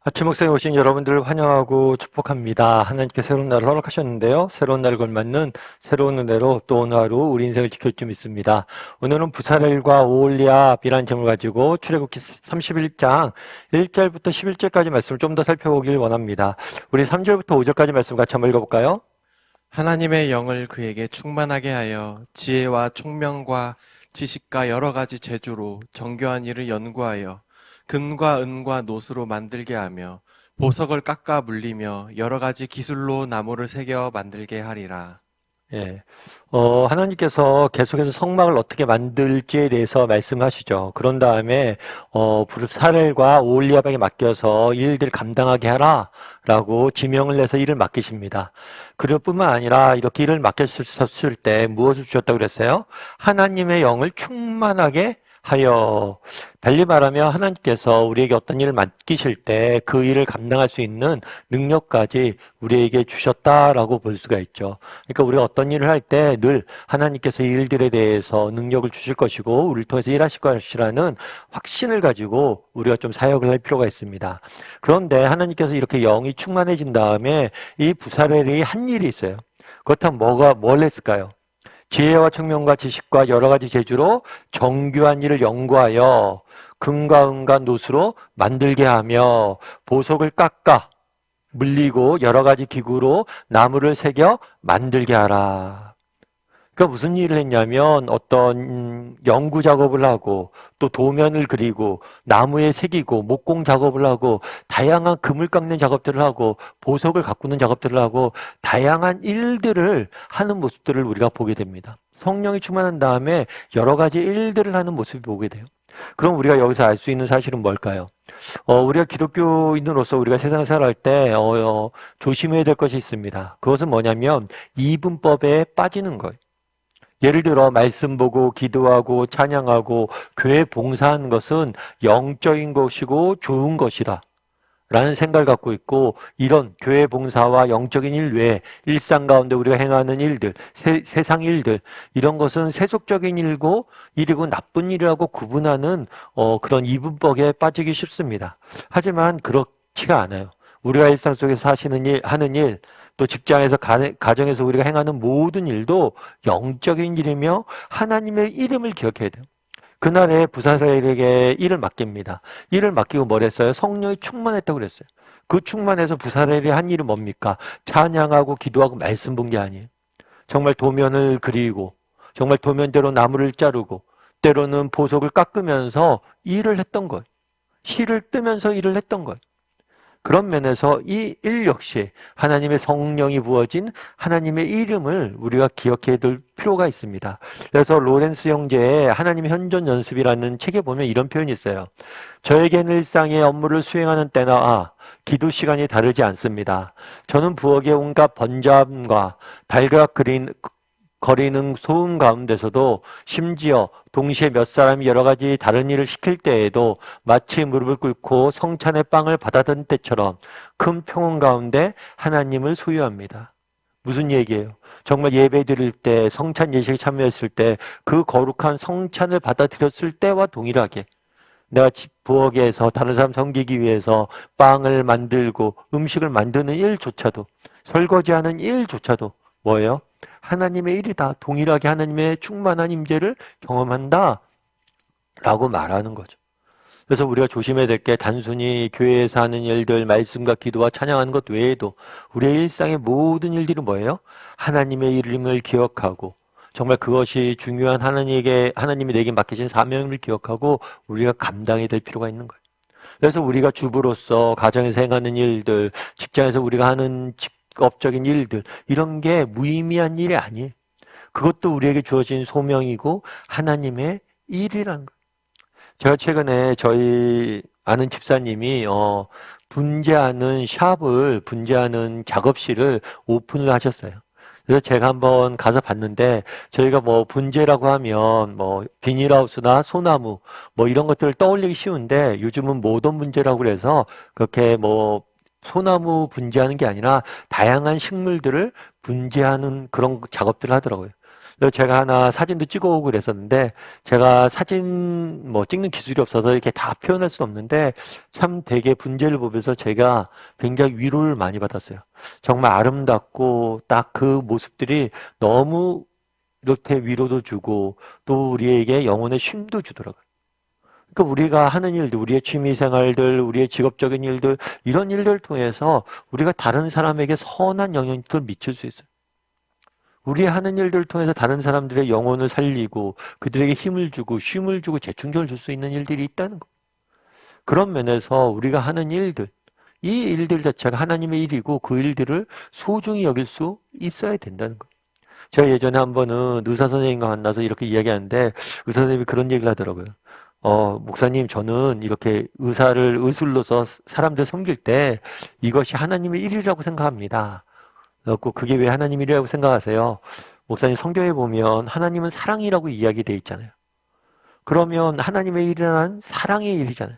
아침 목상에 오신 여러분들을 환영하고 축복합니다. 하나님께 새로운 날을 허락하셨는데요. 새로운 날을 걸맞는 새로운 은혜로 또 오늘 하루 우리 인생을 지킬 줄 믿습니다. 오늘은 부사렐과 오홀리압이라는 제목을 가지고 출애굽기 31장 1절부터 11절까지 말씀을 좀 더 살펴보길 원합니다. 우리 3절부터 5절까지 말씀 같이 한번 읽어볼까요? 하나님의 영을 그에게 충만하게 하여 지혜와 총명과 지식과 여러 가지 재주로 정교한 일을 연구하여 금과 은과 노스로 만들게 하며 보석을 깎아 물리며 여러 가지 기술로 나무를 새겨 만들게 하리라. 예. 하나님께서 계속해서 성막을 어떻게 만들지에 대해서 말씀하시죠. 그런 다음에, 부사렐과 오홀리압에게 맡겨서 이 일들을 감당하게 하라. 라고 지명을 내서 일을 맡기십니다. 그럴 뿐만 아니라 이렇게 일을 맡겼을 때 무엇을 주셨다고 그랬어요? 하나님의 영을 충만하게 하여. 달리 말하면 하나님께서 우리에게 어떤 일을 맡기실 때 그 일을 감당할 수 있는 능력까지 우리에게 주셨다라고 볼 수가 있죠. 그러니까 우리가 어떤 일을 할 때 늘 하나님께서 이 일들에 대해서 능력을 주실 것이고 우리를 통해서 일하실 것이라는 확신을 가지고 우리가 좀 사역을 할 필요가 있습니다. 그런데 하나님께서 이렇게 영이 충만해진 다음에 이 부사렐이 한 일이 있어요. 그렇다면 뭘 했을까요? 지혜와 청명과 지식과 여러 가지 재주로 정교한 일을 연구하여 금과 은과 노스로 만들게 하며 보석을 깎아 물리고 여러 가지 기구로 나무를 새겨 만들게 하라. 그러니까 무슨 일을 했냐면 어떤 연구 작업을 하고 또 도면을 그리고 나무에 새기고 목공 작업을 하고 다양한 금을 깎는 작업들을 하고 보석을 가꾸는 작업들을 하고 다양한 일들을 하는 모습들을 우리가 보게 됩니다. 성령이 충만한 다음에 여러 가지 일들을 하는 모습을 보게 돼요. 그럼 우리가 여기서 알 수 있는 사실은 뭘까요? 우리가 기독교인으로서 우리가 세상 살아갈 때 조심해야 될 것이 있습니다. 그것은 뭐냐면 이분법에 빠지는 거예요. 예를 들어 말씀 보고 기도하고 찬양하고 교회 봉사하는 것은 영적인 것이고 좋은 것이다 라는 생각을 갖고 있고, 이런 교회 봉사와 영적인 일 외에 일상 가운데 우리가 행하는 일들, 세상 일들, 이런 것은 세속적인 일이고 나쁜 일이라고 구분하는 그런 이분법에 빠지기 쉽습니다. 하지만 그렇지가 않아요. 우리가 일상 속에서 하는 일, 또 직장에서 가정에서 우리가 행하는 모든 일도 영적인 일이며 하나님의 이름을 기억해야 돼요. 그날에 부사렐에게 일을 맡깁니다. 일을 맡기고 뭘 했어요? 성령이 충만했다고 그랬어요. 그 충만해서 부사렐이 한 일은 뭡니까? 찬양하고 기도하고 말씀 본 게 아니에요. 정말 도면을 그리고 정말 도면대로 나무를 자르고 때로는 보석을 깎으면서 일을 했던 거예요. 실을 뜨면서 일을 했던 거예요. 그런 면에서 이 일 역시 하나님의 성령이 부어진 하나님의 이름을 우리가 기억해야 될 필요가 있습니다. 그래서 로렌스 형제의 하나님의 현존 연습이라는 책에 보면 이런 표현이 있어요. 저에게는 일상의 업무를 수행하는 때나 기도 시간이 다르지 않습니다. 저는 부엌의 온갖 번잡함과 달걀 거리는 소음 가운데서도 심지어 동시에 몇 사람이 여러 가지 다른 일을 시킬 때에도 마치 무릎을 꿇고 성찬의 빵을 받아든 때처럼 큰 평온 가운데 하나님을 소유합니다. 무슨 얘기예요? 정말 예배 드릴 때 성찬 예식에 참여했을 때 그 거룩한 성찬을 받아들였을 때와 동일하게 내가 부엌에서 다른 사람 섬기기 위해서 빵을 만들고 음식을 만드는 일조차도, 설거지하는 일조차도 뭐예요? 하나님의 일이다. 동일하게 하나님의 충만한 임재를 경험한다 라고 말하는 거죠. 그래서 우리가 조심해야 될 게 단순히 교회에서 하는 일들, 말씀과 기도와 찬양하는 것 외에도 우리의 일상의 모든 일들이 뭐예요? 하나님의 이름을 기억하고 정말 그것이 중요한 하나님이 내게 맡기신 사명을 기억하고 우리가 감당해야 될 필요가 있는 거예요. 그래서 우리가 주부로서 가정에서 행하는 일들, 직장에서 우리가 하는 직업적인 일들, 이런 게 무의미한 일이 아니에요. 그것도 우리에게 주어진 소명이고 하나님의 일이라는 거예요. 제가 최근에 저희 아는 집사님이 분재하는 분재하는 작업실을 오픈을 하셨어요. 그래서 제가 한번 가서 봤는데, 저희가 뭐 분재라고 하면 뭐 비닐하우스나 소나무 뭐 이런 것들을 떠올리기 쉬운데, 요즘은 모던 분재라고 그래서 그렇게 뭐 소나무 분재하는 게 아니라 다양한 식물들을 분재하는 그런 작업들을 하더라고요. 그래서 제가 하나 사진도 찍어오고 그랬었는데, 제가 사진 뭐 찍는 기술이 없어서 이렇게 다 표현할 수 없는데, 참 되게 분재를 보면서 제가 굉장히 위로를 많이 받았어요. 정말 아름답고 딱 그 모습들이 너무 이렇게 위로도 주고 또 우리에게 영혼의 쉼도 주더라고요. 그러니까 우리가 하는 일들, 우리의 취미 생활들, 우리의 직업적인 일들, 이런 일들을 통해서 우리가 다른 사람에게 선한 영향을 미칠 수 있어요. 우리 하는 일들을 통해서 다른 사람들의 영혼을 살리고 그들에게 힘을 주고 쉼을 주고 재충전을 줄 수 있는 일들이 있다는 거. 그런 면에서 우리가 하는 일들, 이 일들 자체가 하나님의 일이고 그 일들을 소중히 여길 수 있어야 된다는 거. 제가 예전에 한 번은 의사 선생님과 만나서 이렇게 이야기하는데 의사 선생님이 그런 얘기를 하더라고요. 목사님, 저는 이렇게 의술로서 사람들 섬길 때 이것이 하나님의 일이라고 생각합니다. 그래서 그게 왜 하나님의 일이라고 생각하세요? 목사님, 성경에 보면 하나님은 사랑이라고 이야기되어 있잖아요. 그러면 하나님의 일이란 사랑의 일이잖아요.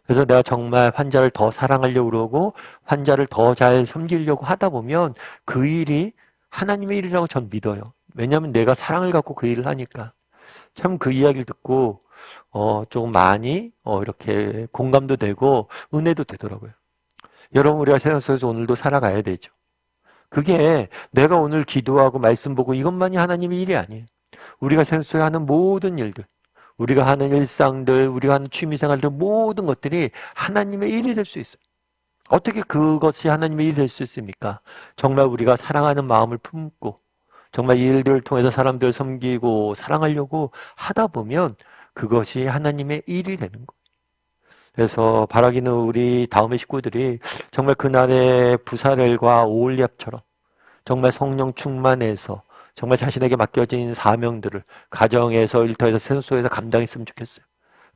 그래서 내가 정말 환자를 더 사랑하려고 그러고 환자를 더 잘 섬기려고 하다 보면 그 일이 하나님의 일이라고 전 믿어요. 왜냐하면 내가 사랑을 갖고 그 일을 하니까. 참 그 이야기를 듣고 조금 많이 이렇게 공감도 되고 은혜도 되더라고요. 여러분, 우리가 세상 속에서 오늘도 살아가야 되죠. 그게 내가 오늘 기도하고 말씀 보고 이것만이 하나님의 일이 아니에요. 우리가 세상 속에 하는 모든 일들, 우리가 하는 일상들, 우리가 하는 취미생활들 모든 것들이 하나님의 일이 될 수 있어요. 어떻게 그것이 하나님의 일이 될 수 있습니까? 정말 우리가 사랑하는 마음을 품고 정말 이 일들을 통해서 사람들을 섬기고 사랑하려고 하다 보면 그것이 하나님의 일이 되는 거예요. 그래서 바라기는 우리 다음의 식구들이 정말 그날의 부사렐과 오홀리압처럼 정말 성령 충만해서 정말 자신에게 맡겨진 사명들을 가정에서 일터에서 세상 속에서 감당했으면 좋겠어요.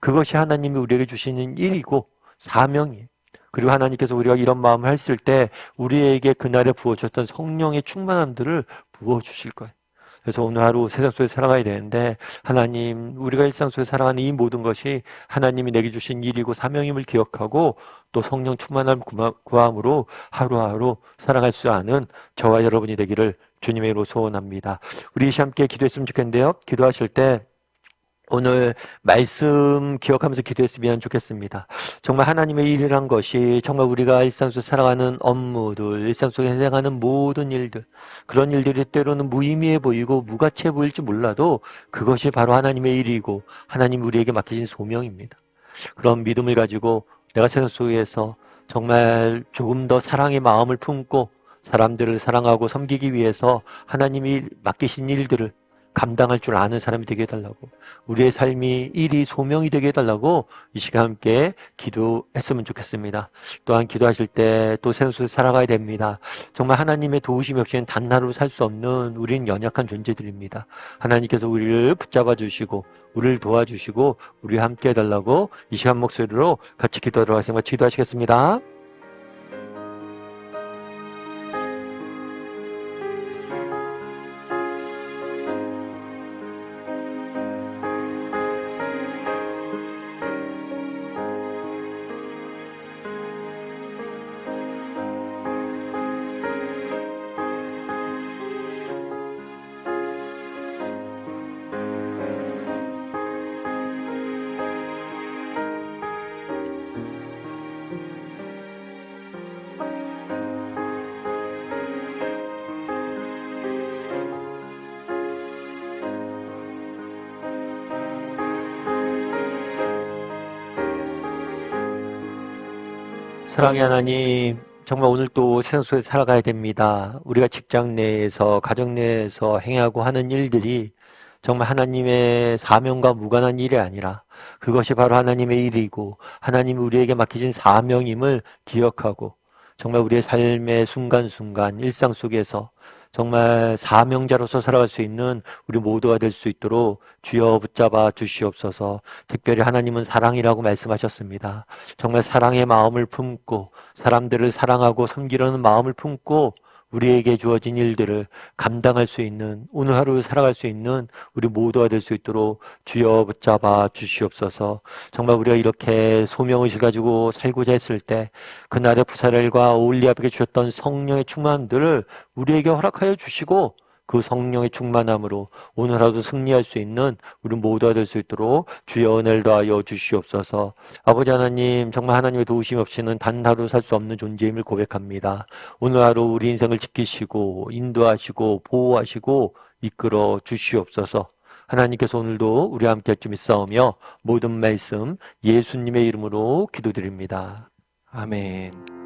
그것이 하나님이 우리에게 주시는 일이고 사명이에요. 그리고 하나님께서 우리가 이런 마음을 했을 때 우리에게 그날에 부어주셨던 성령의 충만함들을 부어주실 거예요. 그래서 오늘 하루 세상 속에 살아가야 되는데 하나님, 우리가 일상 속에 살아가는 이 모든 것이 하나님이 내게 주신 일이고 사명임을 기억하고 또 성령 충만함 구함으로 하루하루 살아갈 수 아는 저와 여러분이 되기를 주님의 이름으로 소원합니다. 우리 함께 기도했으면 좋겠는데요. 기도하실 때 오늘 말씀 기억하면서 기도했으면 좋겠습니다. 정말 하나님의 일이란 것이 정말 우리가 일상 속에 살아가는 업무들, 일상 속에 해당하는 모든 일들, 그런 일들이 때로는 무의미해 보이고 무가치해 보일지 몰라도 그것이 바로 하나님의 일이고 하나님 우리에게 맡기신 소명입니다. 그런 믿음을 가지고 내가 세상 속에서 정말 조금 더 사랑의 마음을 품고 사람들을 사랑하고 섬기기 위해서 하나님이 맡기신 일들을 감당할 줄 아는 사람이 되게 해달라고, 우리의 삶이 일이 소명이 되게 해달라고 이 시간 함께 기도했으면 좋겠습니다. 또한 기도하실 때 또 세상 속에 살아가야 됩니다. 정말 하나님의 도우심이 없이는 단 하루 살 수 없는 우리는 연약한 존재들입니다. 하나님께서 우리를 붙잡아 주시고 우리를 도와주시고 우리와 함께 해달라고 이 시간 목소리로 같이 기도하도록 하겠습니다. 기도하시겠습니다. 사랑의 하나님, 정말 오늘 또 세상 속에 살아가야 됩니다. 우리가 직장 내에서, 가정 내에서 행하고 하는 일들이 정말 하나님의 사명과 무관한 일이 아니라 그것이 바로 하나님의 일이고 하나님이 우리에게 맡기신 사명임을 기억하고 정말 우리의 삶의 순간순간 일상 속에서 정말 사명자로서 살아갈 수 있는 우리 모두가 될 수 있도록 주여 붙잡아 주시옵소서. 특별히 하나님은 사랑이라고 말씀하셨습니다. 정말 사랑의 마음을 품고 사람들을 사랑하고 섬기려는 마음을 품고 우리에게 주어진 일들을 감당할 수 있는, 오늘 하루 살아갈 수 있는 우리 모두가 될 수 있도록 주여 붙잡아 주시옵소서. 정말 우리가 이렇게 소명의식을 가지고 살고자 했을 때 그날의 부사렐과 오홀리압에게 주셨던 성령의 충만들을 우리에게 허락하여 주시고 그 성령의 충만함으로 오늘 하루도 승리할 수 있는 우리 모두가 될 수 있도록 주의 은혜를 더하여 주시옵소서. 아버지 하나님, 정말 하나님의 도우심 없이는 단 하루 살 수 없는 존재임을 고백합니다. 오늘 하루 우리 인생을 지키시고 인도하시고 보호하시고 이끌어 주시옵소서. 하나님께서 오늘도 우리와 함께 할 줄 믿사오며 모든 말씀 예수님의 이름으로 기도드립니다. 아멘.